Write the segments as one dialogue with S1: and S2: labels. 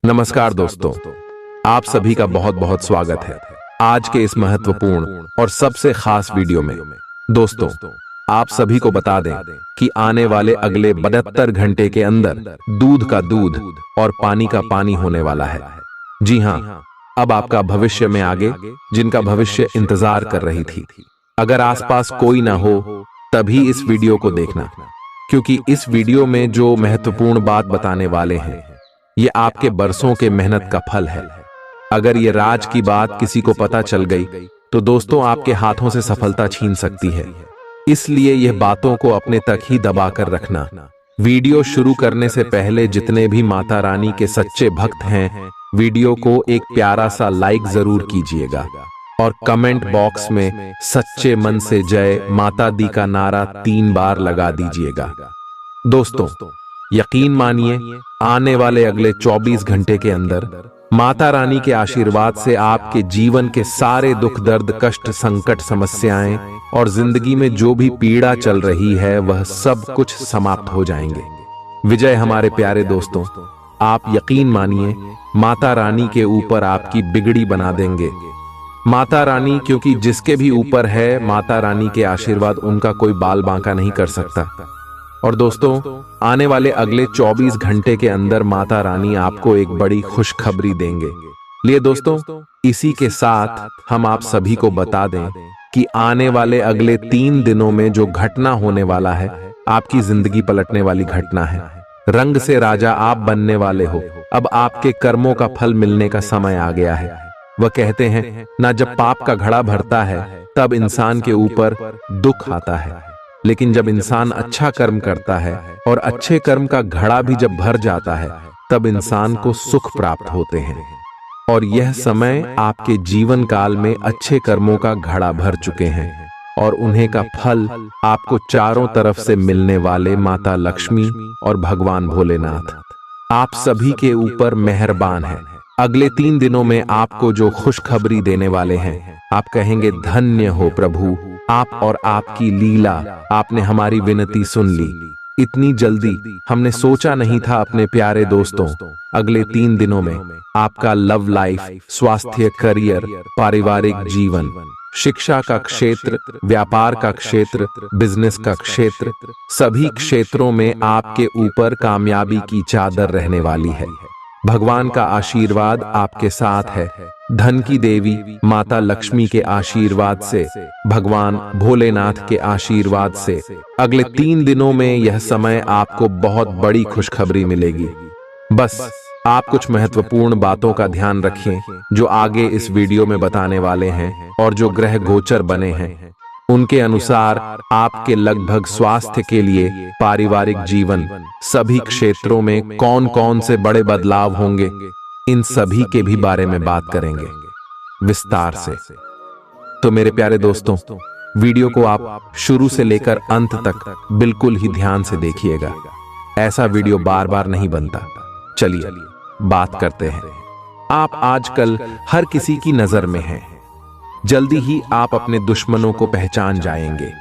S1: नमस्कार दोस्तों, आप सभी का बहुत बहुत स्वागत है आज के इस महत्वपूर्ण और सबसे खास वीडियो में। दोस्तों, आप सभी को बता दें कि आने वाले अगले 72 घंटे के अंदर दूध का दूध और पानी का पानी होने वाला है। जी हाँ, अब आपका भविष्य में आगे जिनका भविष्य इंतजार कर रही थी। अगर आसपास कोई ना हो तभी इस वीडियो को देखना, क्योंकि इस वीडियो में जो महत्वपूर्ण बात बताने वाले हैं ये आपके बरसों के मेहनत का फल है। अगर ये राज की बात किसी को पता चल गई तो दोस्तों आपके हाथों से सफलता छीन सकती है। इसलिए यह बातों को अपने तक ही दबा कर रखना। वीडियो शुरू करने से पहले जितने भी माता रानी के सच्चे भक्त हैं, वीडियो को एक प्यारा सा लाइक जरूर कीजिएगा और कमेंट बॉक्स में सच्चे मन से जय माता दी का नारा 3 बार लगा दीजिएगा। दोस्तों, यकीन मानिए, आने वाले अगले 24 घंटे के अंदर माता रानी के आशीर्वाद से आपके जीवन के सारे दुख दर्द कष्ट संकट समस्याएं और जिंदगी में जो भी पीड़ा चल रही है वह सब कुछ समाप्त हो जाएंगे। विजय हमारे प्यारे दोस्तों, आप यकीन मानिए, माता रानी के ऊपर आपकी बिगड़ी बना देंगे। माता रानी, क्योंकि जिसके भी ऊपर है माता रानी के आशीर्वाद, उनका कोई बाल बांका नहीं कर सकता। और दोस्तों, आने वाले अगले 24 घंटे के अंदर माता रानी आपको एक बड़ी खुशखबरी देंगे। लिए दोस्तों, इसी के साथ हम आप सभी को बता दें कि आने वाले अगले 3 दिनों में जो घटना होने वाला है, आपकी जिंदगी पलटने वाली घटना है। रंग से राजा आप बनने वाले हो। अब आपके कर्मों का फल मिलने का समय आ गया है। वह कहते हैं ना, जब पाप का घड़ा भरता है तब इंसान के ऊपर दुख आता है, लेकिन जब इंसान अच्छा कर्म करता है और अच्छे कर्म का घड़ा भी जब भर जाता है तब इंसान को सुख प्राप्त होते हैं। और यह समय आपके जीवन काल में अच्छे कर्मों का घड़ा भर चुके हैं और उन्हें का फल आपको चारों तरफ से मिलने वाले माता लक्ष्मी और भगवान भोलेनाथ आप सभी के ऊपर मेहरबान है। अगले 3 दिनों में आपको जो खुशखबरी देने वाले हैं, आप कहेंगे धन्य हो प्रभु, आप और आपकी लीला, आपने हमारी विनती सुन ली। इतनी जल्दी हमने सोचा नहीं था। अपने प्यारे दोस्तों, अगले 3 दिनों में आपका लव लाइफ, स्वास्थ्य, करियर, पारिवारिक जीवन, शिक्षा का क्षेत्र, व्यापार का क्षेत्र, बिजनेस का क्षेत्र, सभी क्षेत्रों में आपके ऊपर कामयाबी की चादर रहने वाली है। भगवान का आशीर्वाद आपके साथ है। धन की देवी माता लक्ष्मी के आशीर्वाद से, भगवान भोलेनाथ के आशीर्वाद से अगले 3 दिनों में यह समय आपको बहुत बड़ी खुशखबरी मिलेगी। बस आप कुछ महत्वपूर्ण बातों का ध्यान रखें जो आगे इस वीडियो में बताने वाले हैं, और जो ग्रह गोचर बने हैं उनके अनुसार आपके लगभग स्वास्थ्य के लिए, पारिवारिक जीवन, सभी क्षेत्रों में कौन कौन से बड़े बदलाव होंगे, इन सभी के भी बारे में बात करेंगे विस्तार से। तो मेरे प्यारे दोस्तों, वीडियो को आप शुरू से लेकर अंत तक बिल्कुल ही ध्यान से देखिएगा। ऐसा वीडियो बार बार नहीं बनता। चलिए बात करते हैं। आप आजकल हर किसी की नजर में हैं। जल्दी ही आप अपने दुश्मनों को पहचान जाएंगे।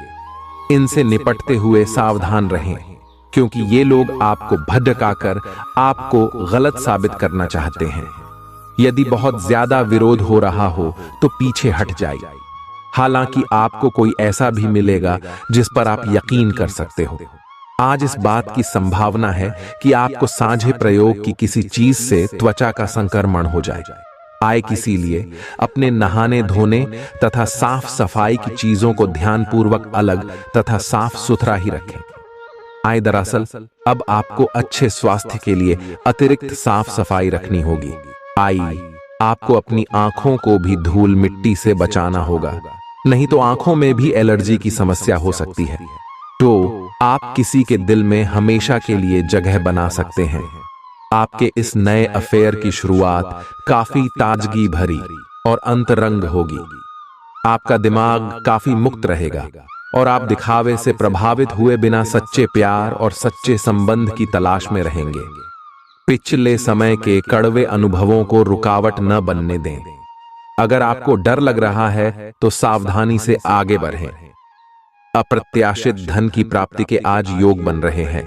S1: इनसे निपटते हुए सावधान रहें, क्योंकि ये लोग आपको भटकाकर आपको गलत साबित करना चाहते हैं। यदि बहुत ज्यादा विरोध हो रहा हो तो पीछे हट जाइए। हालांकि आपको कोई ऐसा भी मिलेगा जिस पर आप यकीन कर सकते हो। आज इस बात की संभावना है कि आपको साझे प्रयोग की किसी चीज से त्वचा का संक्रमण हो जाए। आए किसी लिए अपने नहाने धोने तथा साफ सफाई की चीजों को ध्यानपूर्वक अलग तथा साफ सुथरा ही रखें। आए दरअसल अब आपको अच्छे स्वास्थ्य के लिए अतिरिक्त साफ सफाई रखनी होगी। आई आपको अपनी आंखों को भी धूल मिट्टी से बचाना होगा, नहीं तो आंखों में भी एलर्जी की समस्या हो सकती है। तो आप किसी के दिल में हमेशा के लिए जगह बना सकते हैं। आपके इस नए अफेयर की शुरुआत काफी ताजगी भरी और अंतरंग होगी। आपका दिमाग काफी मुक्त रहेगा और आप दिखावे से प्रभावित हुए बिना सच्चे प्यार और सच्चे संबंध की तलाश में रहेंगे। पिछले समय के कड़वे अनुभवों को रुकावट न बनने दें। अगर आपको डर लग रहा है तो सावधानी से आगे बढ़ें। अप्रत्याशित धन की प्राप्ति के आज योग बन रहे हैं।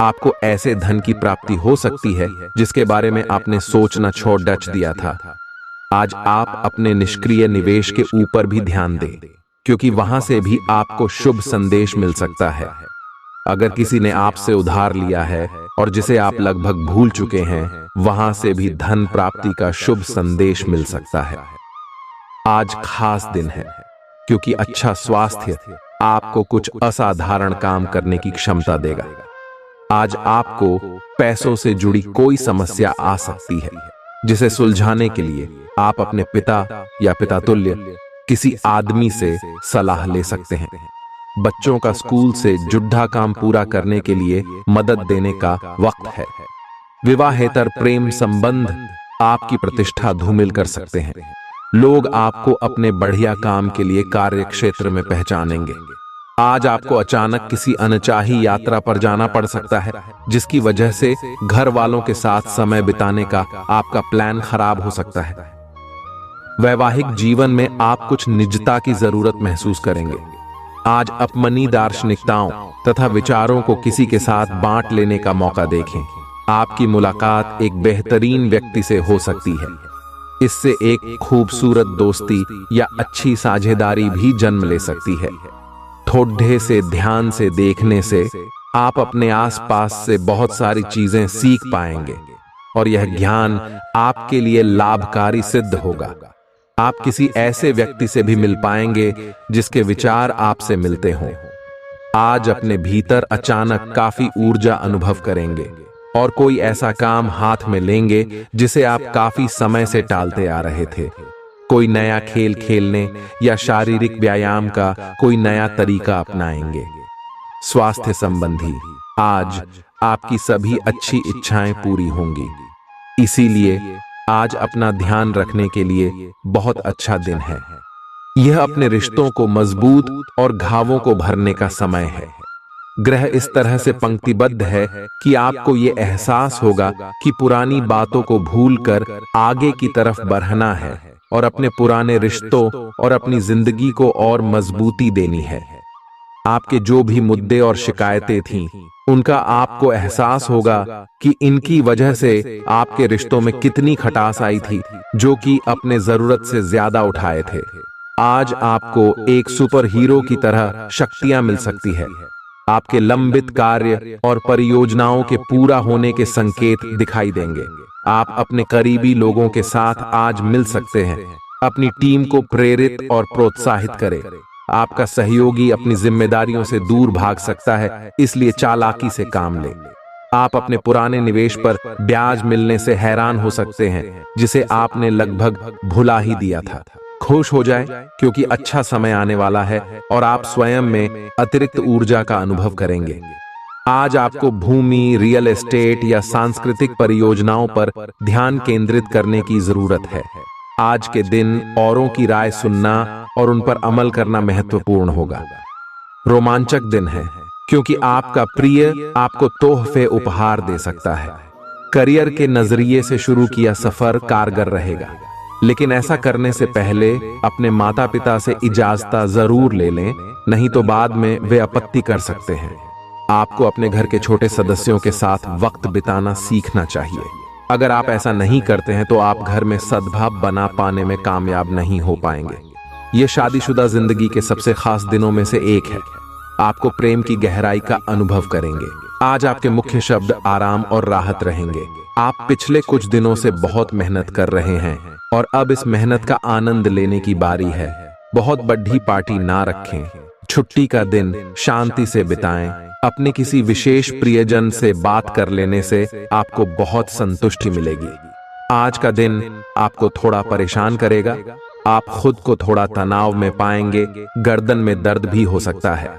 S1: आपको ऐसे धन की प्राप्ति हो सकती है जिसके बारे में आपने सोचना छोड़ दिया था। आज आप अपने निष्क्रिय निवेश के ऊपर भी ध्यान दें, क्योंकि वहां से भी आपको शुभ संदेश मिल सकता है। अगर किसी ने आपसे उधार लिया है और जिसे आप लगभग भूल चुके हैं, वहां से भी धन प्राप्ति का शुभ संदेश मिल सकता है। आज खास दिन है, क्योंकि अच्छा स्वास्थ्य आपको कुछ असाधारण काम करने की क्षमता देगा। आज आपको पैसों से जुड़ी कोई समस्या आ सकती है, जिसे सुलझाने के लिए आप अपने पिता या पिता तुल्य किसी आदमी से सलाह ले सकते हैं। बच्चों का स्कूल से जुड्ढा काम पूरा करने के लिए मदद देने का वक्त है। विवाहेतर प्रेम संबंध आपकी प्रतिष्ठा धूमिल कर सकते हैं। लोग आपको अपने बढ़िया काम के लिए कार्य क्षेत्र में पहचानेंगे। आज आपको अचानक किसी अनचाही यात्रा पर जाना पड़ सकता है, जिसकी वजह से घर वालों के साथ समय बिताने का आपका प्लान खराब हो सकता है। वैवाहिक जीवन में आप कुछ निजता की जरूरत महसूस करेंगे। आज अपनी दार्शनिकताओं तथा विचारों को किसी के साथ बांट लेने का मौका देखें। आपकी मुलाकात एक बेहतरीन व्यक्ति से हो सकती है। इससे एक खूबसूरत दोस्ती या अच्छी साझेदारी भी जन्म ले सकती है। ठोड्ढे से ध्यान से देखने से आप अपने आसपास से बहुत सारी चीजें सीख पाएंगे और यह ज्ञान आपके लिए लाभकारी सिद्ध होगा। आप किसी ऐसे व्यक्ति से भी मिल पाएंगे जिसके विचार आपसे मिलते हों। आज अपने भीतर अचानक काफी ऊर्जा अनुभव करेंगे और कोई ऐसा काम हाथ में लेंगे जिसे आप काफी समय से टालते आ रहे थे। कोई नया खेल खेलने या शारीरिक व्यायाम का कोई नया तरीका अपनाएंगे। स्वास्थ्य संबंधी आज आपकी सभी अच्छी इच्छाएं पूरी होंगी। इसीलिए आज अपना ध्यान रखने के लिए बहुत अच्छा दिन है। यह अपने रिश्तों को मजबूत और घावों को भरने का समय है। ग्रह इस तरह से पंक्तिबद्ध है कि आपको ये एहसास होगा कि पुरानी बातों को भूलकर आगे की तरफ बढ़ना है और अपने पुराने रिश्तों और अपनी जिंदगी को और मजबूती देनी है। आपके जो भी मुद्दे और शिकायतें थीं, उनका आपको एहसास होगा कि इनकी वजह से आपके रिश्तों में कितनी खटास आई थी, जो कि अपने जरूरत से ज्यादा उठाए थे। आज आपको एक सुपर हीरो की तरह शक्तियां मिल सकती है। आपके लंबित कार्य और परियोजनाओं के पूरा होने के संकेत दिखाई देंगे। आप अपने करीबी लोगों के साथ आज मिल सकते हैं। अपनी टीम को प्रेरित और प्रोत्साहित करें। आपका सहयोगी अपनी जिम्मेदारियों से दूर भाग सकता है, इसलिए चालाकी से काम लें। आप अपने पुराने निवेश पर ब्याज मिलने से हैरान हो सकते हैं, जिसे आपने लगभग भुला ही दिया था। खुश हो जाए, क्योंकि अच्छा समय आने वाला है और आप स्वयं में अतिरिक्त ऊर्जा का अनुभव करेंगे। आज आपको भूमि, रियल एस्टेट या सांस्कृतिक परियोजनाओं पर ध्यान केंद्रित करने की जरूरत है। आज के दिन औरों की राय सुनना और उन पर अमल करना महत्वपूर्ण होगा। रोमांचक दिन है, क्योंकि आपका प्रिय आपको तोहफे उपहार दे सकता है। करियर के नजरिए से शुरू किया सफर कारगर रहेगा, लेकिन ऐसा करने से पहले अपने माता पिता से इजाजत जरूर ले लें, नहीं तो बाद में वे आपत्ति कर सकते हैं। आपको अपने घर के छोटे सदस्यों के साथ वक्त बिताना सीखना चाहिए। अगर आप ऐसा नहीं करते हैं तो आप घर में सद्भाव बना पाने में कामयाब नहीं हो पाएंगे। ये शादीशुदा जिंदगी के सबसे खास दिनों में से एक है। आपको प्रेम की गहराई का अनुभव करेंगे। आज आपके मुख्य शब्द आराम और राहत रहेंगे। आप पिछले कुछ दिनों से बहुत मेहनत कर रहे हैं और अब इस मेहनत का आनंद लेने की बारी है। बहुत बड़ी पार्टी ना रखें। छुट्टी का दिन शांति से बिताएं। अपने किसी विशेष प्रियजन से बात कर लेने से आपको बहुत संतुष्टि मिलेगी। आज का दिन आपको थोड़ा परेशान करेगा। आप खुद को थोड़ा तनाव में पाएंगे। गर्दन में दर्द भी हो सकता है।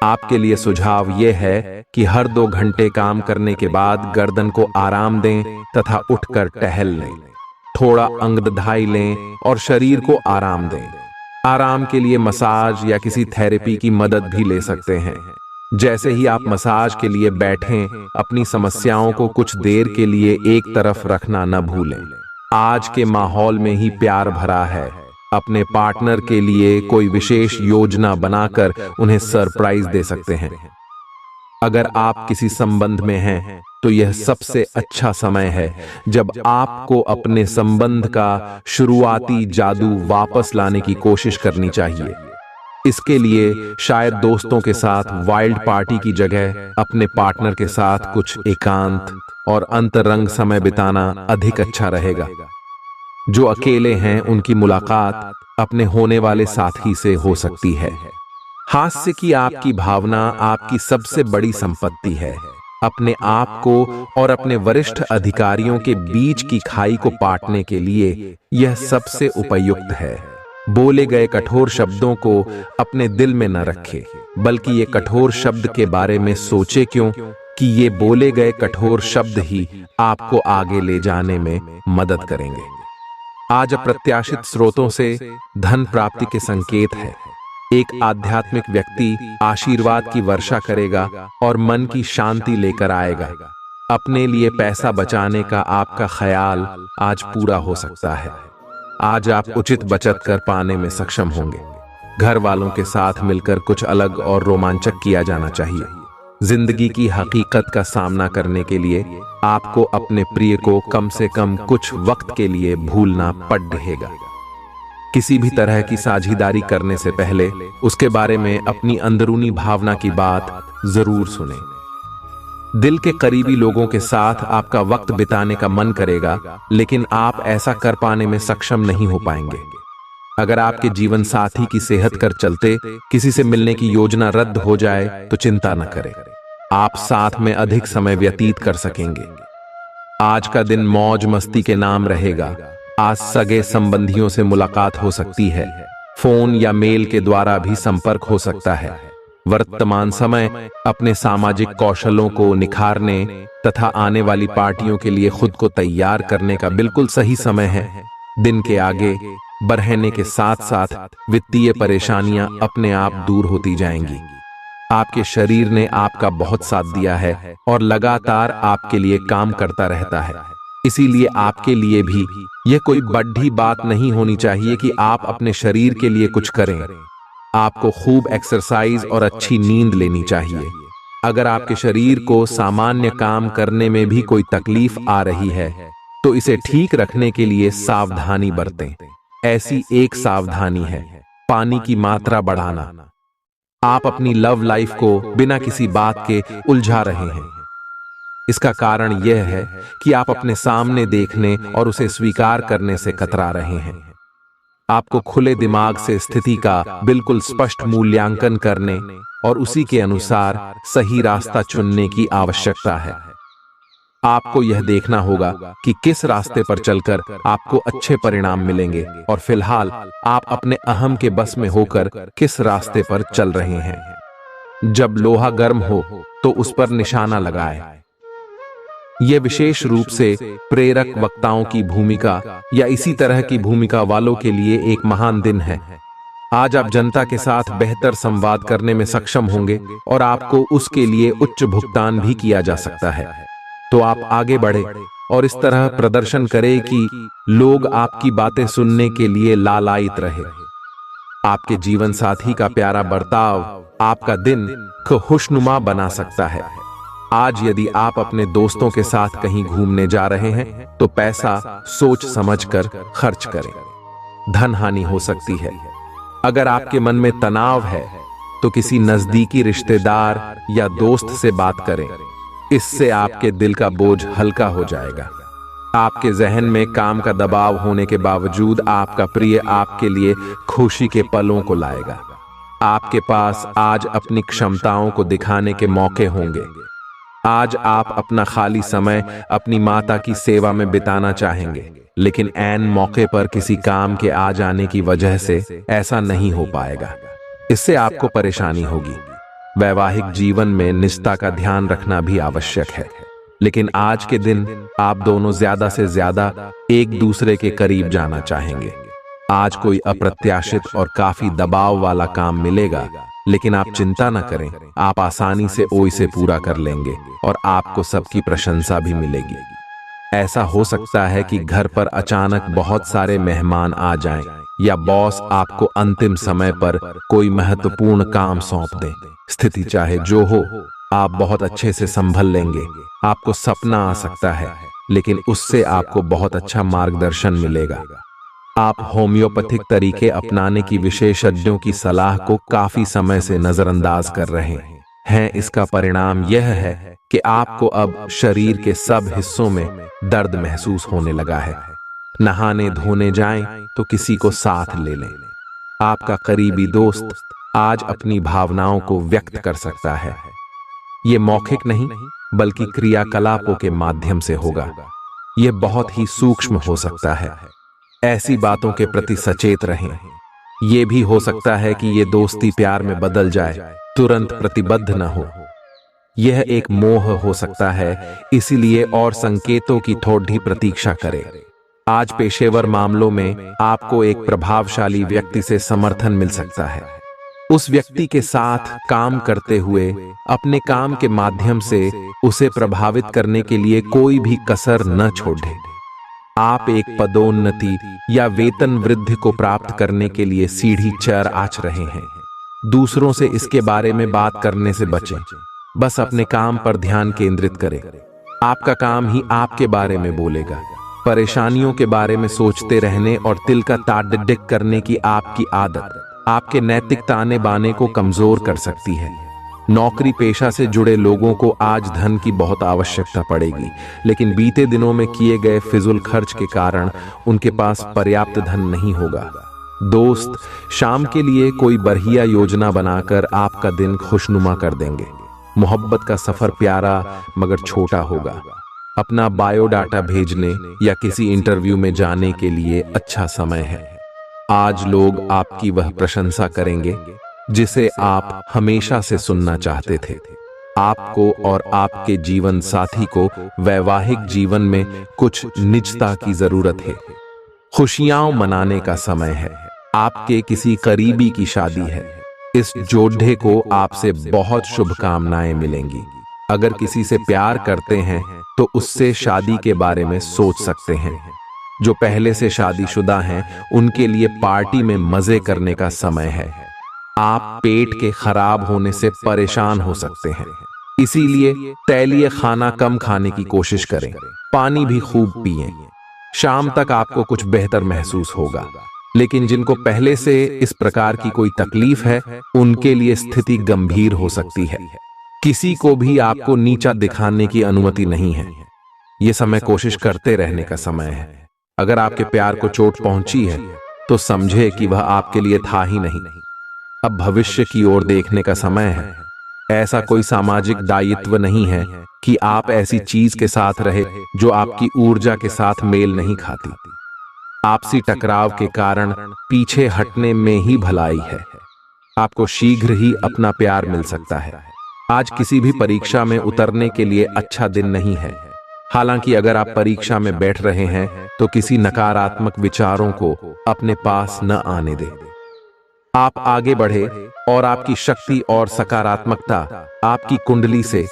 S1: आपके लिए सुझाव यह है कि हर 2 घंटे काम करने के बाद गर्दन को आराम दें तथा उठकर टहल लें। थोड़ा अंगदाई लें और शरीर को आराम दें। आराम के लिए मसाज या किसी थेरेपी की मदद भी ले सकते हैं। जैसे ही आप मसाज के लिए बैठें, अपनी समस्याओं को कुछ देर के लिए एक तरफ रखना न भूलें। आज के माहौल में ही प्यार भरा है। अपने पार्टनर के लिए कोई विशेष योजना बनाकर उन्हें सरप्राइज दे सकते हैं। अगर आप किसी संबंध में हैं तो यह सबसे अच्छा समय है जब आपको अपने संबंध का शुरुआती जादू वापस लाने की कोशिश करनी चाहिए। इसके लिए शायद दोस्तों के साथ वाइल्ड पार्टी की जगह अपने पार्टनर के साथ कुछ एकांत और अंतरंग समय बिताना अधिक अच्छा रहेगा। जो अकेले हैं उनकी मुलाकात अपने होने वाले साथी से हो सकती है। हास्य की आपकी भावना आपकी सबसे बड़ी संपत्ति है। अपने आप को और अपने वरिष्ठ अधिकारियों के बीच की खाई को पाटने के लिए यह सबसे उपयुक्त है। बोले गए कठोर शब्दों को अपने दिल में न रखें, बल्कि ये कठोर शब्द के बारे में सोचे, क्यों कि ये बोले गए कठोर शब्द ही आपको आगे ले जाने में मदद करेंगे। आज अप्रत्याशित स्रोतों से धन प्राप्ति के संकेत है। एक आध्यात्मिक व्यक्ति आशीर्वाद की वर्षा करेगा और मन की शांति लेकर आएगा। अपने लिए पैसा बचाने का आपका ख्याल आज पूरा हो सकता है। आज आप उचित बचत कर पाने में सक्षम होंगे। घर वालों के साथ मिलकर कुछ अलग और रोमांचक किया जाना चाहिए। जिंदगी की हकीकत का सामना करने के लिए आपको अपने प्रिय को कम से कम कुछ वक्त के लिए भूलना पड़ रहेगा। किसी भी तरह की साझेदारी करने से पहले उसके बारे में अपनी अंदरूनी भावना की बात जरूर सुनें। दिल के करीबी लोगों के साथ आपका वक्त बिताने का मन करेगा, लेकिन आप ऐसा कर पाने में सक्षम नहीं हो पाएंगे। अगर आपके जीवन साथी की सेहत कर चलते किसी से मिलने की योजना रद्द हो जाए तो चिंता न करें, आप साथ में अधिक समय व्यतीत कर सकेंगे। आज का दिन मौज मस्ती के नाम रहेगा। आज सगे संबंधियों से मुलाकात हो सकती है। फोन या मेल के द्वारा भी संपर्क हो सकता है। वर्तमान समय अपने सामाजिक कौशलों को निखारने तथा आने वाली पार्टियों के लिए खुद को तैयार करने का बिल्कुल सही समय है। दिन के आगे बढ़ने के साथ साथ वित्तीय परेशानियां अपने आप दूर होती जाएंगी। आपके शरीर ने आपका बहुत साथ दिया है और लगातार आपके लिए काम करता रहता है। इसीलिए आपके लिए भी यह कोई बड़ी बात नहीं होनी चाहिए कि आप अपने शरीर के लिए कुछ करें। आपको खूब एक्सरसाइज और अच्छी नींद लेनी चाहिए। अगर आपके शरीर को सामान्य काम करने में भी कोई तकलीफ आ रही है तो इसे ठीक रखने के लिए सावधानी बरतें। ऐसी एक सावधानी है पानी की मात्रा बढ़ाना। आप अपनी लव लाइफ को बिना किसी बात के उलझा रहे हैं। इसका कारण यह है कि आप अपने सामने देखने और उसे स्वीकार करने से कतरा रहे हैं। आपको खुले दिमाग से स्थिति का बिल्कुल स्पष्ट मूल्यांकन करने और उसी के अनुसार सही रास्ता चुनने की आवश्यकता है। आपको यह देखना होगा कि किस रास्ते पर चलकर आपको अच्छे परिणाम मिलेंगे और फिलहाल आप अपने अहम के बस में होकर किस रास्ते पर चल रहे हैं। जब लोहा गर्म हो तो उस पर निशाना लगाएं। यह विशेष रूप से प्रेरक वक्ताओं की भूमिका या इसी तरह की भूमिका वालों के लिए एक महान दिन है। आज आप जनता के साथ बेहतर संवाद करने में सक्षम होंगे और आपको उसके लिए उच्च भुगतान भी किया जा सकता है। तो आप आगे बढ़े और इस तरह प्रदर्शन करें कि लोग आपकी बातें सुनने के लिए लालायित रहे। आपके जीवन साथी का प्यारा बर्ताव आपका दिन को खुशनुमा बना सकता है। आज यदि आप अपने दोस्तों के साथ कहीं घूमने जा रहे हैं तो पैसा सोच समझकर खर्च करें। धन हानि हो सकती है। अगर आपके मन में तनाव है तो किसी नजदीकी रिश्तेदार या दोस्त से बात करें। इससे आपके दिल का बोझ हल्का हो जाएगा। आपके जहन में काम का दबाव होने के बावजूद आपका प्रिय आपके लिए खुशी के पलों को लाएगा। आपके पास आज अपनी क्षमताओं को दिखाने के मौके होंगे। आज आप अपना खाली समय अपनी माता की सेवा में बिताना चाहेंगे, लेकिन ऐन मौके पर किसी काम के आ जाने की वजह से ऐसा नहीं हो पाएगा। इससे आपको परेशानी होगी। वैवाहिक जीवन में निष्ठा का ध्यान रखना भी आवश्यक है, लेकिन आज के दिन आप दोनों ज्यादा से ज्यादा एक दूसरे के करीब जाना चाहेंगे। आज कोई अप्रत्याशित और काफी दबाव वाला काम मिलेगा, लेकिन आप चिंता न करें, आप आसानी से इसे पूरा कर लेंगे और आपको सबकी प्रशंसा भी मिलेगी। ऐसा हो सकता है कि घर पर अचानक बहुत सारे मेहमान आ जाएं या बॉस आपको अंतिम समय पर कोई महत्वपूर्ण काम सौंप दे। स्थिति चाहे जो हो, आप बहुत अच्छे से संभल लेंगे। आपको सपना आ सकता है, लेकिन उससे आपको बहुत अच्छा मार्गदर्शन मिलेगा। आप होम्योपैथिक तरीके अपनाने की विशेषज्ञों की सलाह को काफी समय से नजरअंदाज कर रहे हैं। इसका परिणाम यह है कि आपको अब शरीर के सब हिस्सों में दर्द महसूस होने लगा है। नहाने धोने जाएं तो किसी को साथ ले लें। आपका करीबी दोस्त आज अपनी भावनाओं को व्यक्त कर सकता है। ये मौखिक नहीं, बल्कि क्रियाकलापों के माध्यम से होगा। यह बहुत ही सूक्ष्म हो सकता है। ऐसी बातों के प्रति सचेत रहें। यह भी हो सकता है कि ये दोस्ती प्यार में बदल जाए, तुरंत प्रतिबद्ध न हो। यह एक मोह हो सकता है, इसीलिए और संकेतों की थोड़ी प्रतीक्षा करें। आज पेशेवर मामलों में आपको एक प्रभावशाली व्यक्ति से समर्थन मिल सकता है। उस व्यक्ति के साथ काम करते हुए अपने काम के माध्यम से उसे प्रभावित करने के लिए कोई भी कसर न छोड़ें। आप एक पदोन्नति या वेतन वृद्धि को प्राप्त करने के लिए सीढ़ी चढ़ आच रहे हैं। दूसरों से इसके बारे में बात करने से बचें। बस अपने काम पर ध्यान केंद्रित करें। आपका काम ही आपके बारे में बोलेगा। परेशानियों के बारे में सोचते रहने और तिल का ताड़ करने की आपकी आदत आपके नैतिक ताने बाने को कमजोर कर सकती है। नौकरी पेशा से जुड़े लोगों को आज धन की बहुत आवश्यकता पड़ेगी, लेकिन बीते दिनों में किए गए फिजूल खर्च के कारण उनके पास पर्याप्त धन नहीं होगा। दोस्त शाम के लिए कोई बढ़िया योजना बनाकर आपका दिन खुशनुमा कर देंगे। मोहब्बत का सफर प्यारा मगर छोटा होगा। अपना बायोडाटा भेजने या किसी इंटरव्यू में जाने के लिए अच्छा समय है। आज लोग आपकी वह प्रशंसा करेंगे जिसे आप हमेशा से सुनना चाहते थे। आपको और आपके जीवन साथी को वैवाहिक जीवन में कुछ निजता की जरूरत है। खुशियां मनाने का समय है। आपके किसी करीबी की शादी है। इस जोड़े को आपसे बहुत शुभकामनाएं मिलेंगी। अगर किसी से प्यार करते हैं तो उससे शादी के बारे में सोच सकते हैं। जो पहले से शादीशुदा हैं उनके लिए पार्टी में मजे करने का समय है। आप पेट के खराब होने से परेशान हो सकते हैं, इसीलिए तैलीय खाना कम खाने की कोशिश करें। पानी भी खूब पिएं। शाम तक आपको कुछ बेहतर महसूस होगा, लेकिन जिनको पहले से इस प्रकार की कोई तकलीफ है उनके लिए स्थिति गंभीर हो सकती है। किसी को भी आपको नीचा दिखाने की अनुमति नहीं है। यह समय कोशिश करते रहने का समय है। अगर आपके प्यार को चोट पहुंची है तो समझे कि वह आपके लिए था ही नहीं। अब भविष्य की ओर देखने का समय है। ऐसा कोई सामाजिक दायित्व नहीं है कि आप ऐसी चीज के साथ रहे जो आपकी ऊर्जा के साथ मेल नहीं खाती। आपसी टकराव के कारण पीछे हटने में ही भलाई है। आपको शीघ्र ही अपना प्यार मिल सकता है। आज किसी भी परीक्षा में उतरने के लिए अच्छा दिन नहीं है। हालांकि अगर आप परीक्षा में बैठ रहे हैं तो किसी नकारात्मक विचारों को अपने पास न आने दें। आप आगे बढ़े और आपकी शक्ति और सकारात्मकता आपकी कुंडली से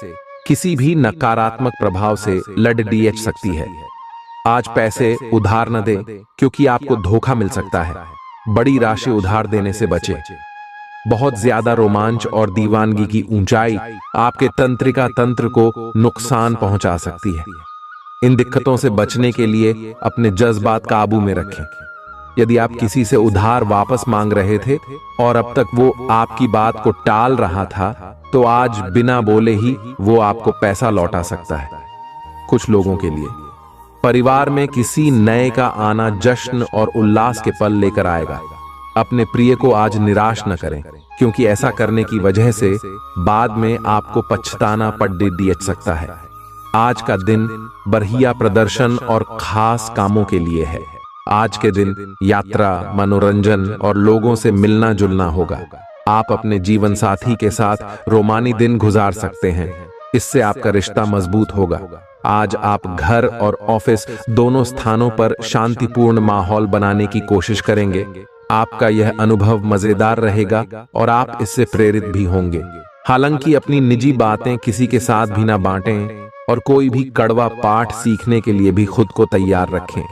S1: किसी भी नकारात्मक प्रभाव से लड़ सकती है। आज पैसे उधार न दें, क्योंकि आपको धोखा मिल सकता है। बड़ी राशि उधार देने से बचें। बहुत ज्यादा रोमांच और दीवानगी की ऊंचाई आपके तंत्रिका तंत्र को नुकसान पहुंचा सकती है। इन दिक्कतों से बचने के लिए अपने जज्बात काबू में रखें। यदि आप किसी से उधार वापस मांग रहे थे और अब तक वो आपकी बात को टाल रहा था, तो आज बिना बोले ही वो आपको पैसा लौटा सकता है। कुछ लोगों के लिए परिवार में किसी नए का आना जश्न और उल्लास के पल लेकर आएगा। अपने प्रिय को आज निराश न करें, क्योंकि ऐसा करने की वजह से बाद में आपको पछताना पड़ सकता है। आज का दिन बढ़िया प्रदर्शन और खास कामों के लिए है। आज के दिन यात्रा, मनोरंजन और लोगों से मिलना जुलना होगा। आप अपने जीवन साथी के साथ रोमानी दिन गुजार सकते हैं। इससे आपका रिश्ता मजबूत होगा। आज आप घर और ऑफिस दोनों स्थानों पर शांतिपूर्ण माहौल बनाने की कोशिश करेंगे। आपका यह अनुभव मजेदार रहेगा और आप इससे प्रेरित भी होंगे। हालांकि अपनी निजी बातें किसी के साथ भी ना बांटें और कोई भी कड़वा पाठ सीखने के लिए भी खुद को तैयार रखें।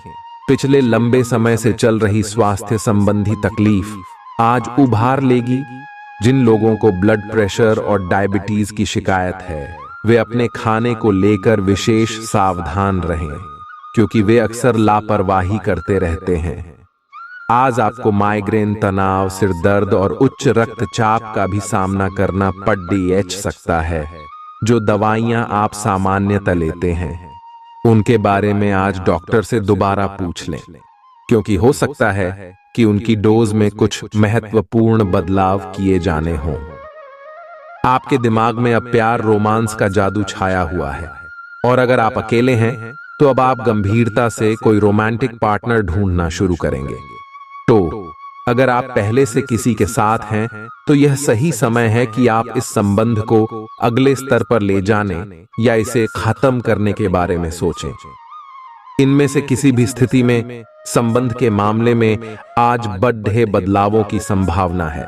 S1: पिछले लंबे समय से चल रही स्वास्थ्य संबंधी तकलीफ आज उभार लेगी, जिन लोगों को ब्लड प्रेशर और डायबिटीज की शिकायत है वे अपने खाने को लेकर विशेष सावधान रहें, क्योंकि वे अक्सर लापरवाही करते रहते हैं। आज आपको माइग्रेन, तनाव, सिर दर्द और उच्च रक्तचाप का भी सामना करना पड़ सकता है। जो दवाइयां आप सामान्यतः लेते हैं उनके बारे में आज डॉक्टर से दोबारा पूछ लें, क्योंकि हो सकता है कि उनकी डोज में कुछ महत्वपूर्ण बदलाव किए जाने हों। आपके दिमाग में अब प्यार, रोमांस का जादू छाया हुआ है, और अगर आप अकेले हैं तो अब आप गंभीरता से कोई रोमांटिक पार्टनर ढूंढना शुरू करेंगे। तो अगर आप पहले से किसी के साथ हैं तो यह सही समय है कि आप इस संबंध को अगले स्तर पर ले जाने या इसे खत्म करने के बारे में सोचें। इनमें से किसी भी स्थिति में संबंध के मामले में आज बड़े बदलावों की संभावना है।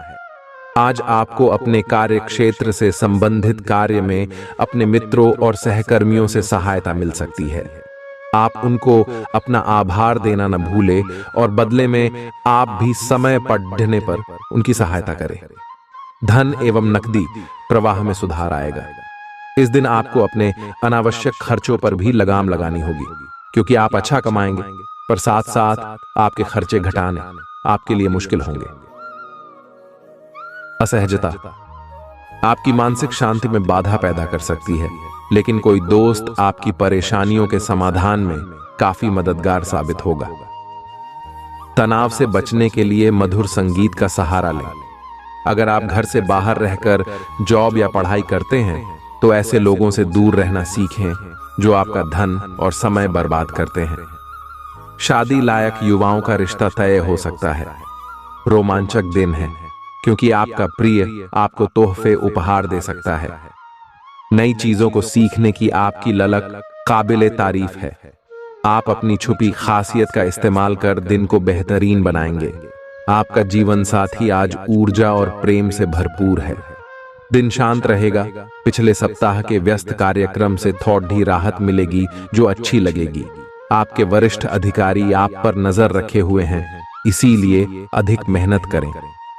S1: आज आपको अपने कार्य क्षेत्र से संबंधित कार्य में अपने मित्रों और सहकर्मियों से सहायता मिल सकती है। आप उनको अपना आभार देना न भूलें और बदले में आप भी समय पड़ने पर उनकी सहायता करें। धन एवं नकदी प्रवाह में सुधार आएगा। इस दिन आपको अपने अनावश्यक खर्चों पर भी लगाम लगानी होगी, क्योंकि आप अच्छा कमाएंगे पर साथ साथ आपके खर्चे घटाने आपके लिए मुश्किल होंगे। असहजता आपकी मानसिक शांति में बाधा पैदा कर सकती है, लेकिन कोई दोस्त आपकी परेशानियों के समाधान में काफी मददगार साबित होगा। तनाव से बचने के लिए मधुर संगीत का सहारा लें। अगर आप घर से बाहर रहकर जॉब या पढ़ाई करते हैं तो ऐसे लोगों से दूर रहना सीखें जो आपका धन और समय बर्बाद करते हैं। शादी लायक युवाओं का रिश्ता तय हो सकता है। रोमांचक दिन है, क्योंकि आपका प्रिय आपको तोहफे उपहार दे सकता है। नई चीजों को सीखने की आपकी ललक काबिले तारीफ है। आप अपनी छुपी खासियत का इस्तेमाल कर दिन को बेहतरीन बनाएंगे। आपका जीवन साथी आज ऊर्जा और प्रेम से भरपूर है। दिन शांत रहेगा। पिछले सप्ताह के व्यस्त कार्यक्रम से थोड़ी राहत मिलेगी जो अच्छी लगेगी। आपके वरिष्ठ अधिकारी आप पर नजर रखे हुए हैं, इसीलिए अधिक मेहनत करें।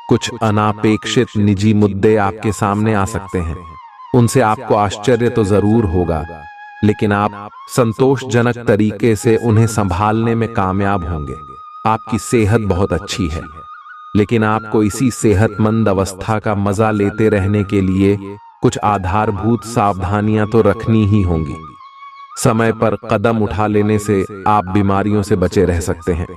S1: कुछ अनापेक्षित निजी मुद्दे आपके सामने आ सकते हैं। उनसे आपको आश्चर्य तो जरूर होगा, लेकिन आप संतोषजनक तरीके से उन्हें संभालने में कामयाब होंगे। आपकी सेहत बहुत अच्छी है, लेकिन आपको इसी सेहतमंद अवस्था का मजा लेते रहने के लिए कुछ आधारभूत सावधानियां तो रखनी ही होंगी। समय पर कदम उठा लेने से आप बीमारियों से बचे रह सकते हैं।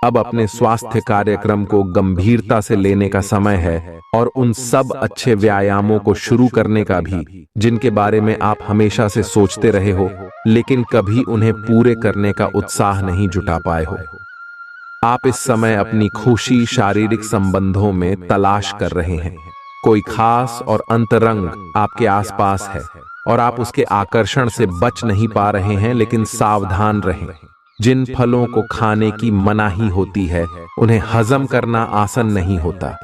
S1: अब अपने स्वास्थ्य कार्यक्रम को गंभीरता से लेने का समय है और उन सब अच्छे व्यायामों को शुरू करने का भी जिनके बारे में आप हमेशा से सोचते रहे हो, लेकिन कभी उन्हें पूरे करने का उत्साह नहीं जुटा पाए हो। आप इस समय अपनी खुशी शारीरिक संबंधों में तलाश कर रहे हैं। कोई खास और अंतरंग आपके आसपास है और आप उसके आकर्षण से बच नहीं पा रहे हैं, लेकिन सावधान रहें। जिन फलों को खाने की मनाही होती है उन्हें हजम करना आसान नहीं होता।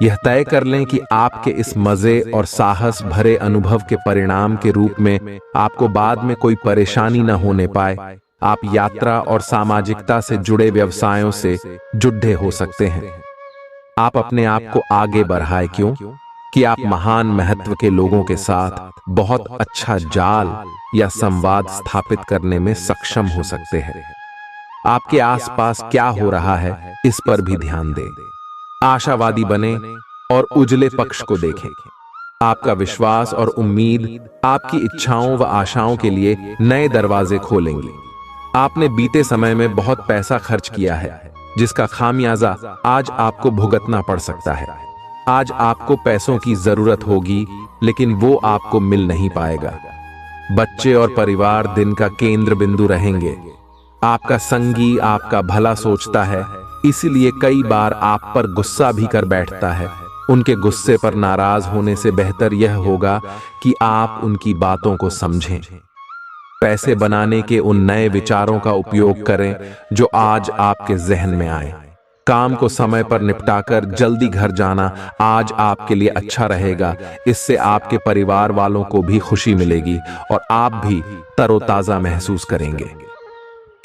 S1: यह तय कर लें कि आपके इस मजे और साहस भरे अनुभव के परिणाम के रूप में आपको बाद में कोई परेशानी न होने पाए। आप यात्रा और सामाजिकता से जुड़े व्यवसायों से जुड़े हो सकते हैं। आप अपने आप को आगे बढ़ाएं, क्यों कि आप महान महत्व के लोगों के साथ बहुत अच्छा जाल या संवाद स्थापित करने में सक्षम हो सकते हैं। आपके आसपास क्या हो रहा है इस पर भी ध्यान दें। आशावादी बने और उजले पक्ष को देखें। आपका विश्वास और उम्मीद आपकी इच्छाओं व आशाओं के लिए नए दरवाजे खोलेंगी। आपने बीते समय में बहुत पैसा खर्च किया है, जिसका खामियाजा आज आपको भुगतना पड़ सकता है। आज आपको पैसों की जरूरत होगी, लेकिन वो आपको मिल नहीं पाएगा। बच्चे और परिवार दिन का केंद्र बिंदु रहेंगे। आपका संगी आपका भला सोचता है, इसलिए कई बार आप पर गुस्सा भी कर बैठता है। उनके गुस्से पर नाराज होने से बेहतर यह होगा कि आप उनकी बातों को समझें। पैसे बनाने के उन नए विचारों का उपयोग करें जो आज आपके जहन में आए। काम को समय पर निपटाकर जल्दी घर जाना आज आपके लिए अच्छा रहेगा। इससे आपके परिवार वालों को भी खुशी मिलेगी और आप भी तरोताजा महसूस करेंगे।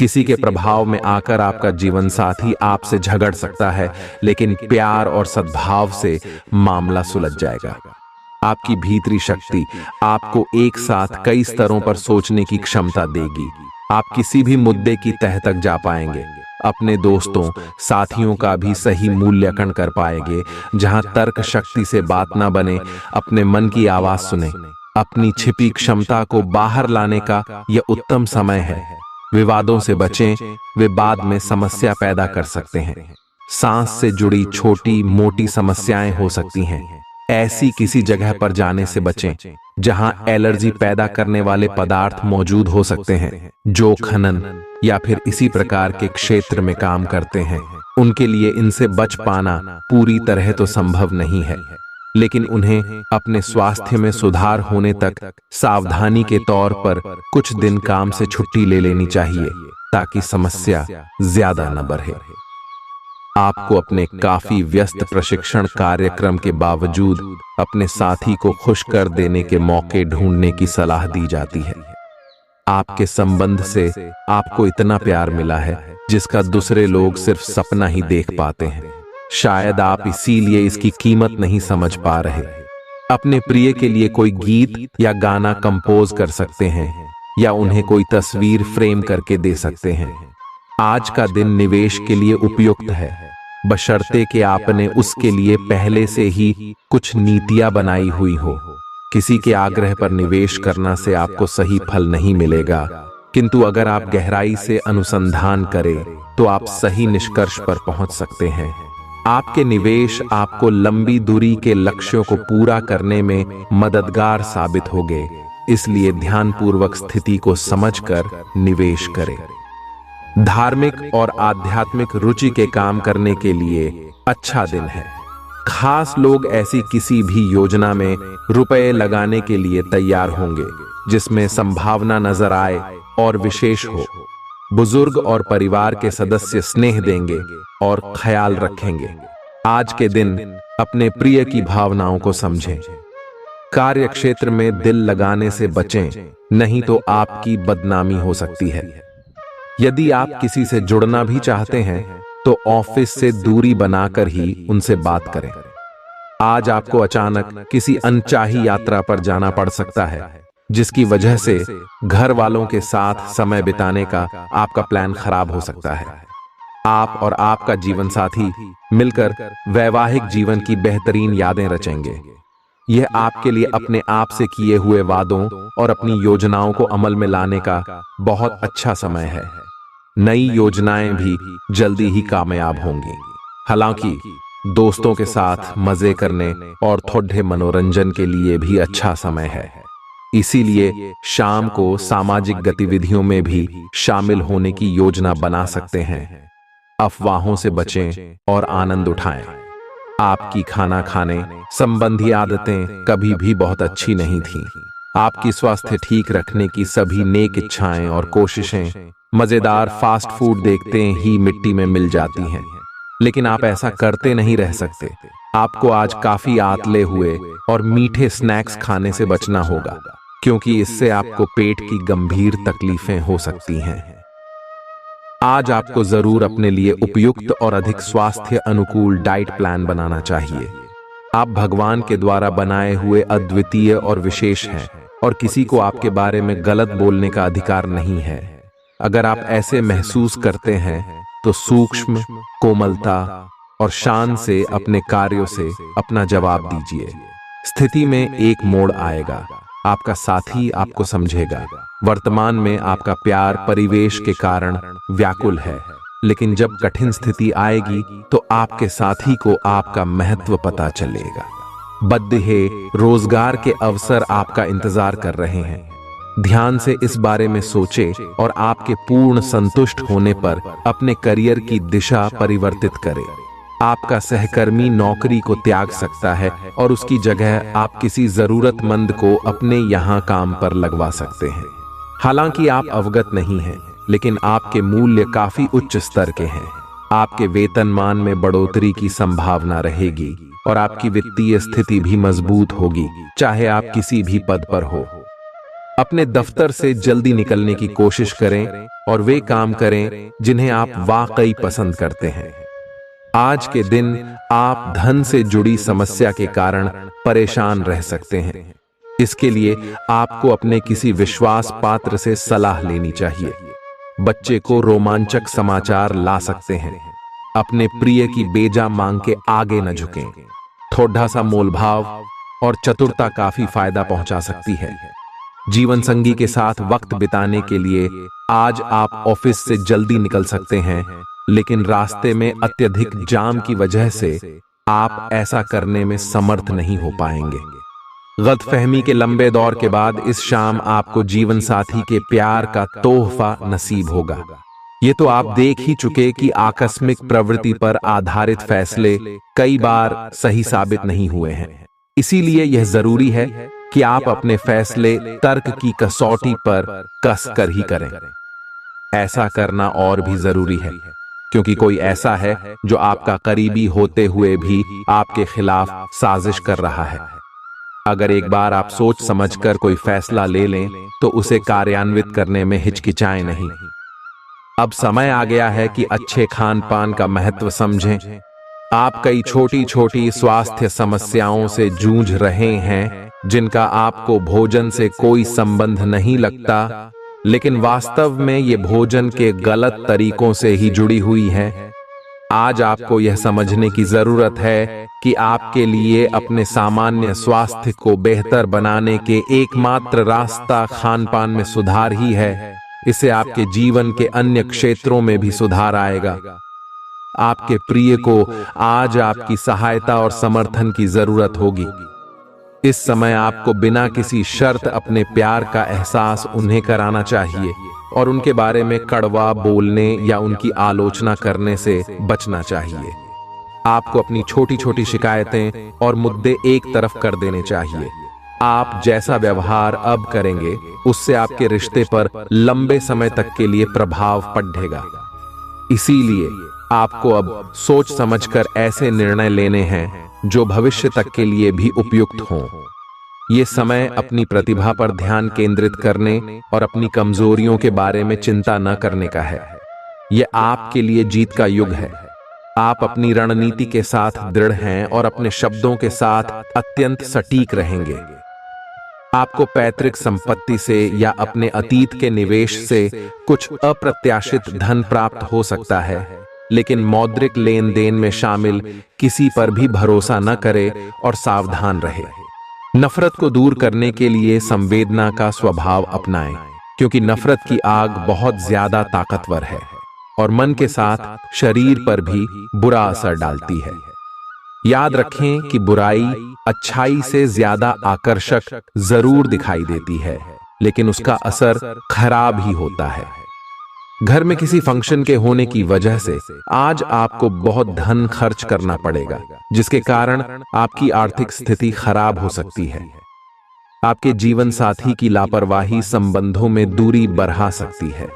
S1: किसी के प्रभाव में आकर आपका जीवन साथी आपसे झगड़ सकता है, लेकिन प्यार और सद्भाव से मामला सुलझ जाएगा। आपकी भीतरी शक्ति आपको एक साथ कई स्तरों पर सोचने की क्षमता देगी। आप किसी भी मुद्दे की तह तक जा पाएंगे। अपने दोस्तों साथियों का भी सही मूल्यांकन कर पाएंगे। जहां तर्क शक्ति से बात ना बने, अपने मन की आवाज सुने। अपनी छिपी क्षमता को बाहर लाने का यह उत्तम समय है। विवादों से बचें, वे बाद में समस्या पैदा कर सकते हैं। सांस से जुड़ी छोटी मोटी समस्याएं हो सकती हैं। ऐसी किसी जगह पर जाने से बचें जहां एलर्जी पैदा करने वाले पदार्थ मौजूद हो सकते हैं। जो खनन या फिर इसी प्रकार के क्षेत्र में काम करते हैं, उनके लिए इनसे बच पाना पूरी तरह तो संभव नहीं है, लेकिन उन्हें अपने स्वास्थ्य में सुधार होने तक सावधानी के तौर पर कुछ दिन काम से छुट्टी ले लेनी चाहिए, ताकि समस्या ज्यादा न बढ़े। आपको अपने काफी व्यस्त प्रशिक्षण कार्यक्रम के बावजूद अपने साथी को खुश कर देने के मौके ढूंढने की सलाह दी जाती है। आपके संबंध से आपको इतना प्यार मिला है जिसका दूसरे लोग सिर्फ सपना ही देख पाते हैं। शायद आप इसीलिए इसकी कीमत नहीं समझ पा रहे। अपने प्रिय के लिए कोई गीत या गाना कंपोज कर सकते हैं, या उन्हें कोई तस्वीर फ्रेम करके दे सकते हैं। आज का दिन निवेश के लिए उपयुक्त है, बशर्ते कि आपने उसके लिए पहले से ही कुछ नीतियां बनाई हुई हो। किसी के आग्रह पर निवेश करना से आपको सही फल नहीं मिलेगा, किंतु अगर आप गहराई से अनुसंधान करें तो आप सही निष्कर्ष पर पहुंच सकते हैं। आपके निवेश आपको लंबी दूरी के लक्ष्यों को पूरा करने में मददगार साबित होंगे, इसलिए ध्यानपूर्वक स्थिति को समझकर निवेश करें। धार्मिक और आध्यात्मिक रुचि के काम करने के लिए अच्छा दिन है। खास लोग ऐसी किसी भी योजना में रुपए लगाने के लिए तैयार होंगे जिसमें संभावना नजर आए और विशेष हो। बुजुर्ग और परिवार के सदस्य स्नेह देंगे और ख्याल रखेंगे। आज के दिन अपने प्रिय की भावनाओं को समझें। कार्य क्षेत्र में दिल लगाने से बचें, नहीं तो आपकी बदनामी हो सकती है। यदि आप किसी से जुड़ना भी चाहते हैं तो ऑफिस से दूरी बनाकर ही उनसे बात करें। आज आपको अचानक किसी अनचाही यात्रा पर जाना पड़ सकता है, जिसकी वजह से घर वालों के साथ समय बिताने का आपका प्लान खराब हो सकता है। आप और आपका जीवन साथी मिलकर वैवाहिक जीवन की बेहतरीन यादें रचेंगे। यह आपके लिए अपने आप से किए हुए वादों और अपनी योजनाओं को अमल में लाने का बहुत अच्छा समय है। नई योजनाएं भी जल्दी ही कामयाब होंगी। हालांकि दोस्तों के साथ मजे करने और थोड़े मनोरंजन के लिए भी अच्छा समय है। इसीलिए शाम को सामाजिक गतिविधियों में भी शामिल होने की योजना बना सकते हैं। अफवाहों से बचें और आनंद उठाएं। आपकी खाना खाने संबंधी आदतें कभी भी बहुत अच्छी नहीं थीं। आपकी स्वास्थ्य ठीक रखने की सभी नेक इच्छाएं और कोशिशें मजेदार फास्ट फूड देखते ही मिट्टी में मिल जाती हैं। लेकिन आप ऐसा करते नहीं रह सकते। आपको आज काफी आतले हुए और मीठे स्नैक्स खाने से बचना होगा, क्योंकि इससे आपको पेट की गंभीर तकलीफें हो सकती हैं। आज आपको जरूर अपने लिए उपयुक्त और अधिक स्वास्थ्य अनुकूल डाइट प्लान बनाना चाहिए। आप भगवान के द्वारा बनाए हुए अद्वितीय और विशेष हैं, और किसी को आपके बारे में गलत बोलने का अधिकार नहीं है। अगर आप ऐसे महसूस करते हैं तो सूक्ष्म, कोमलता और शान से अपने कार्यों से अपना जवाब दीजिए। स्थिति में एक मोड़ आएगा, आपका साथी आपको समझेगा। वर्तमान में आपका प्यार परिवेश के कारण व्याकुल है, लेकिन जब कठिन स्थिति आएगी तो आपके साथी को आपका महत्व पता चलेगा। बद्दे रोजगार के अवसर आपका इंतजार कर रहे हैं। ध्यान से इस बारे में सोचें और आपके पूर्ण संतुष्ट होने पर अपने करियर की दिशा परिवर्तित करें। आपका सहकर्मी नौकरी को त्याग सकता है और उसकी जगह आप किसी जरूरतमंद को अपने यहाँ काम पर लगवा सकते हैं। हालांकि आप अवगत नहीं हैं, लेकिन आपके मूल्य काफी उच्च स्तर के हैं। आपके वेतनमान में बढ़ोतरी की संभावना रहेगी और आपकी वित्तीय स्थिति भी मजबूत होगी, चाहे आप किसी भी पद पर हो। अपने दफ्तर से जल्दी निकलने की कोशिश करें और वे काम करें जिन्हें आप वाकई पसंद करते हैं। आज के दिन आप धन से जुड़ी समस्या के कारण परेशान रह सकते हैं। इसके लिए आपको अपने किसी विश्वास पात्र से सलाह लेनी चाहिए। बच्चे को रोमांचक समाचार ला सकते हैं। अपने प्रिय की बेजा मांग के आगे न झुकें। थोड़ा सा मोलभाव और चतुरता काफी फायदा पहुंचा सकती है। जीवन संगी के साथ वक्त बिताने के लिए आज आप ऑफिस से जल्दी निकल सकते हैं, लेकिन रास्ते में अत्यधिक जाम की वजह से आप ऐसा करने में समर्थ नहीं हो पाएंगे। गलतफहमी के लंबे दौर के बाद इस शाम आपको जीवन साथी के प्यार का तोहफा नसीब होगा। ये तो आप देख ही चुके कि आकस्मिक प्रवृत्ति पर आधारित फैसले कई बार सही साबित नहीं हुए हैं। इसीलिए यह जरूरी है कि आप अपने फैसले तर्क की कसौटी पर कस कर ही करें। ऐसा करना और भी जरूरी है क्योंकि कोई ऐसा है जो आपका करीबी होते हुए भी आपके खिलाफ साजिश कर रहा है। अगर एक बार आप सोच समझकर कोई फैसला ले लें तो उसे कार्यान्वित करने में हिचकिचाएं नहीं। अब समय आ गया है कि अच्छे खान पान का महत्व समझें। आप कई छोटी छोटी स्वास्थ्य समस्याओं से जूझ रहे हैं जिनका आपको भोजन से कोई संबंध नहीं लगता, लेकिन वास्तव में ये भोजन के गलत तरीकों से ही जुड़ी हुई है। आज आपको यह समझने की जरूरत है कि आपके लिए अपने सामान्य स्वास्थ्य को बेहतर बनाने के एकमात्र रास्ता खान पान में सुधार ही है। इससे आपके जीवन के अन्य क्षेत्रों में भी सुधार आएगा। आपके प्रिय को आज आपकी सहायता और समर्थन की जरूरत होगी। इस समय आपको बिना किसी शर्त अपने प्यार का एहसास उन्हें कराना चाहिए और उनके बारे में कड़वा बोलने या उनकी आलोचना करने से बचना चाहिए। आपको अपनी छोटी छोटी शिकायतें और मुद्दे एक तरफ कर देने चाहिए। आप जैसा व्यवहार अब करेंगे उससे आपके रिश्ते पर लंबे समय तक के लिए प्रभाव पड़ेगा। इसीलिए आपको अब सोच समझकर ऐसे निर्णय लेने हैं जो भविष्य तक के लिए भी उपयुक्त हों। ये समय अपनी प्रतिभा पर ध्यान केंद्रित करने और अपनी कमजोरियों के बारे में चिंता न करने का है। यह आपके लिए जीत का युग है। आप अपनी रणनीति के साथ दृढ़ हैं और अपने शब्दों के साथ अत्यंत सटीक रहेंगे। आपको पैतृक संपत्ति से या अपने अतीत के निवेश से कुछ अप्रत्याशित धन प्राप्त हो सकता है, लेकिन मौद्रिक लेन देन में शामिल किसी पर भी भरोसा न करे और सावधान रहे। नफरत को दूर करने के लिए संवेदना का स्वभाव अपनाएं, क्योंकि नफरत की आग बहुत ज्यादा ताकतवर है और मन के साथ शरीर पर भी बुरा असर डालती है। याद रखें कि बुराई अच्छाई से ज्यादा आकर्षक जरूर दिखाई देती है, लेकिन उसका असर खराब ही होता है। घर में किसी फंक्शन के होने की वजह से आज आपको बहुत धन खर्च करना पड़ेगा, जिसके कारण आपकी आर्थिक स्थिति खराब हो सकती है। आपके जीवन साथी की लापरवाही संबंधों में दूरी बढ़ा सकती है।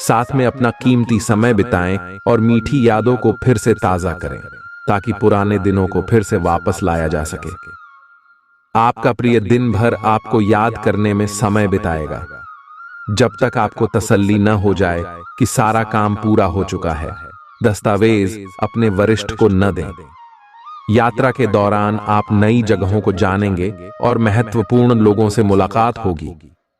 S1: साथ में अपना कीमती समय बिताएं और मीठी यादों को फिर से ताजा करें, ताकि पुराने दिनों को फिर से वापस लाया जा सके। आपका प्रिय दिन भर आपको याद करने में समय बिताएगा, जब तक आपको तसल्ली न हो जाए कि सारा काम पूरा हो चुका है। दस्तावेज अपने वरिष्ठ को न दें। यात्रा के दौरान आप नई जगहों को जानेंगे और महत्वपूर्ण लोगों से मुलाकात होगी।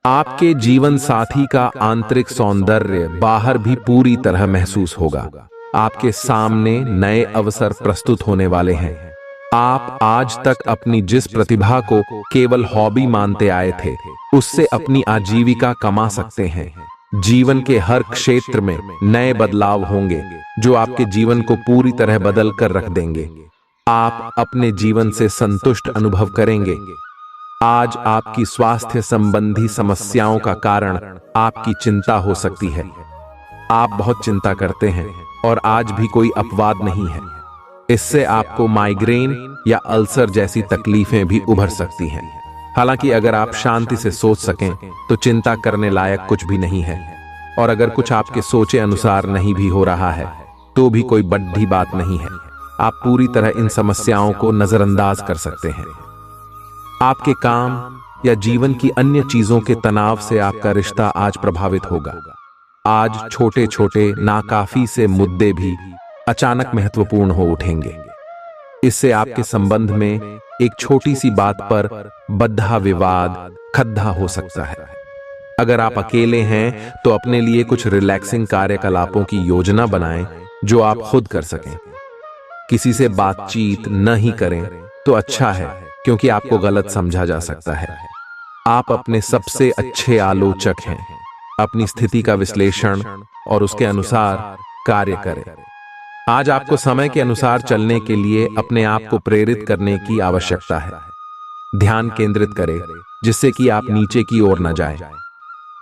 S1: आपके जीवन साथी का आंतरिक सौंदर्य बाहर भी पूरी तरह महसूस होगा। आपके सामने नए अवसर प्रस्तुत होने वाले हैं। आप आज तक अपनी जिस प्रतिभा को केवल हॉबी मानते आए थे, उससे अपनी आजीविका कमा सकते हैं। जीवन के हर क्षेत्र में नए बदलाव होंगे जो आपके जीवन को पूरी तरह बदल कर रख देंगे। आप अपने जीवन से संतुष्ट अनुभव करेंगे। आज आपकी स्वास्थ्य संबंधी समस्याओं का कारण आपकी चिंता हो सकती है। आप बहुत चिंता करते हैं और आज भी कोई अपवाद नहीं है। इससे आपको माइग्रेन या अल्सर जैसी तकलीफें भी उभर सकती हैं। हालांकि अगर आप शांति से सोच सकें तो चिंता करने लायक कुछ भी नहीं है, और अगर कुछ आपके सोचे अनुसार नहीं भी हो रहा है तो भी कोई बड़ी बात नहीं है। आप पूरी तरह इन समस्याओं को नजरअंदाज कर सकते हैं। आपके काम या जीवन की अन्य चीजों के तनाव से आपका रिश्ता आज प्रभावित होगा। आज छोटे छोटे नाकाफी से मुद्दे भी अचानक महत्वपूर्ण हो उठेंगे। इससे आपके संबंध में एक छोटी सी बात पर बद्धा विवाद खद्दा हो सकता है। अगर आप अकेले हैं तो अपने लिए कुछ रिलैक्सिंग कार्यकलापों की योजना बनाएं जो आप खुद कर सकें। किसी से बातचीत न ही करें तो अच्छा है, क्योंकि आपको गलत समझा जा सकता है। आप अपने सबसे अच्छे आलोचक हैं। अपनी स्थिति का विश्लेषण और उसके अनुसार कार्य करें। आज आपको समय के अनुसार चलने के लिए अपने आप को प्रेरित करने की आवश्यकता है। ध्यान केंद्रित करें जिससे कि आप नीचे की ओर न जाएं।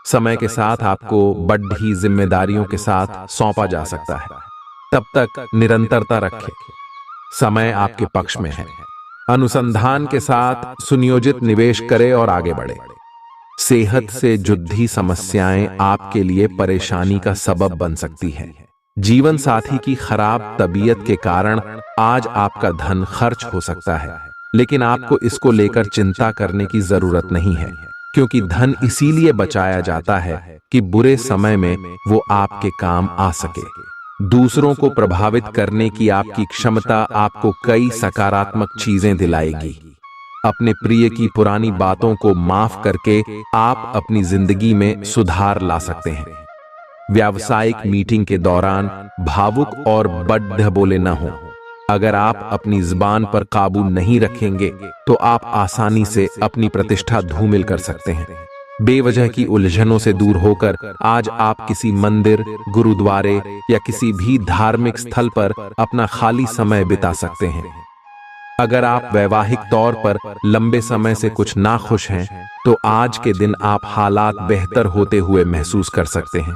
S1: समय के साथ आपको बढ़ी जिम्मेदारियों के साथ सौंपा जा सकता है। तब तक निरंतरता रखें। समय आपके पक्ष में है। अनुसंधान के साथ सुनियोजित निवेश करें और आगे बढ़े। सेहत से जुड़ी समस्याएं आपके लिए परेशानी का सबब बन सकती हैं। जीवन साथी की खराब तबीयत के कारण आज आपका धन खर्च हो सकता है, लेकिन आपको इसको लेकर चिंता करने की जरूरत नहीं है, क्योंकि धन इसीलिए बचाया जाता है कि बुरे समय में वो आपके काम आ सके। दूसरों को प्रभावित करने की आपकी क्षमता आपको कई सकारात्मक चीजें दिलाएगी। अपने प्रिय की पुरानी बातों को माफ करके आप अपनी जिंदगी में सुधार ला सकते हैं। व्यावसायिक मीटिंग के दौरान भावुक और बड्ढ बोले न हो। अगर आप अपनी जुबान पर काबू नहीं रखेंगे तो आप आसानी से अपनी प्रतिष्ठा धूमिल कर सकते हैं। बेवजह की उलझनों से दूर होकर आज आप किसी मंदिर, गुरुद्वारे या किसी भी धार्मिक स्थल पर अपना खाली समय बिता सकते हैं। अगर आप वैवाहिक तौर पर लंबे समय से कुछ नाखुश हैं तो आज के दिन आप हालात बेहतर होते हुए महसूस कर सकते हैं।